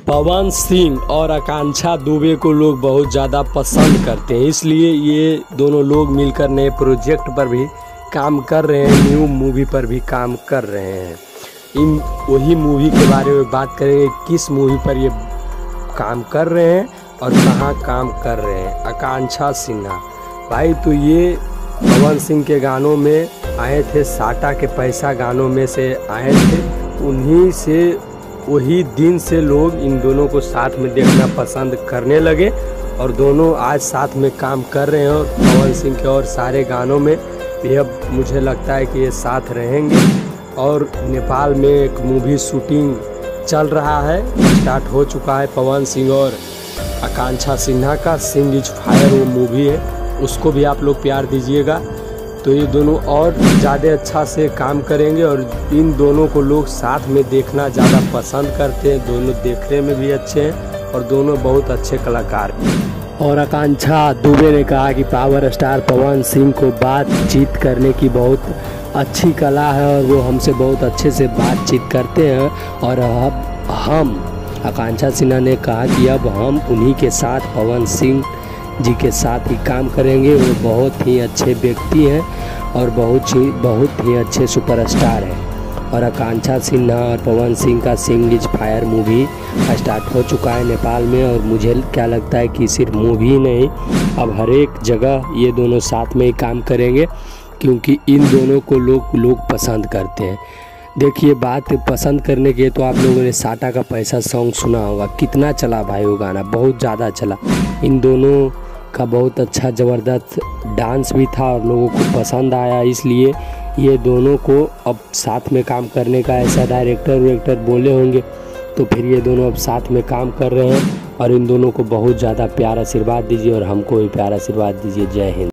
पवन सिंह और आकांक्षा दुबे को लोग बहुत ज़्यादा पसंद करते हैं, इसलिए ये दोनों लोग मिलकर नए प्रोजेक्ट पर भी काम कर रहे हैं, न्यू मूवी पर भी काम कर रहे हैं। इन वही मूवी के बारे में बात करेंगे, किस मूवी पर ये काम कर रहे हैं और कहाँ काम कर रहे हैं। आकांक्षा सिन्हा भाई, तो ये पवन सिंह के गानों में आए थे, साटा के पैसा गानों में से आए थे। उन्हीं से वही दिन से लोग इन दोनों को साथ में देखना पसंद करने लगे और दोनों आज साथ में काम कर रहे हैं। और पवन सिंह के और सारे गानों में भी अब मुझे लगता है कि ये साथ रहेंगे। और नेपाल में एक मूवी शूटिंग चल रहा है, स्टार्ट हो चुका है पवन सिंह और आकांक्षा सिन्हा का। सिंह इज फायर वो मूवी है, उसको भी आप लोग प्यार दीजिएगा। तो ये दोनों और ज़्यादा अच्छा से काम करेंगे और इन दोनों को लोग साथ में देखना ज़्यादा पसंद करते हैं। दोनों देखने में भी अच्छे हैं और दोनों बहुत अच्छे कलाकार हैं। और आकांक्षा दुबे ने कहा कि पावर स्टार पवन सिंह को बातचीत करने की बहुत अच्छी कला है और वो हमसे बहुत अच्छे से बातचीत करते हैं। और अब हम आकांक्षा सिन्हा ने कहा कि अब हम उन्हीं के साथ पवन सिंह जी के साथ ही काम करेंगे। वो बहुत ही अच्छे व्यक्ति हैं और बहुत ही अच्छे सुपरस्टार हैं। और आकांक्षा सिन्हा और पवन सिंह का Singh is fire movie start हो चुका है नेपाल में। और मुझे क्या लगता है कि सिर्फ मूवी ही नहीं, अब हर एक जगह ये दोनों साथ में ही काम करेंगे, क्योंकि इन दोनों को लोग पसंद करते हैं। देखिए, बात पसंद करने की तो आप लोगों ने साटा का पैसा सॉन्ग सुना होगा, कितना चला भाई वो गाना, बहुत ज़्यादा चला। इन दोनों का बहुत अच्छा ज़बरदस्त डांस भी था और लोगों को पसंद आया, इसलिए ये दोनों को अब साथ में काम करने का ऐसा डायरेक्टर बोले होंगे, तो फिर ये दोनों अब साथ में काम कर रहे हैं। और इन दोनों को बहुत ज़्यादा प्यार आशीर्वाद दीजिए और हमको भी प्यार आशीर्वाद दीजिए। जय हिंद।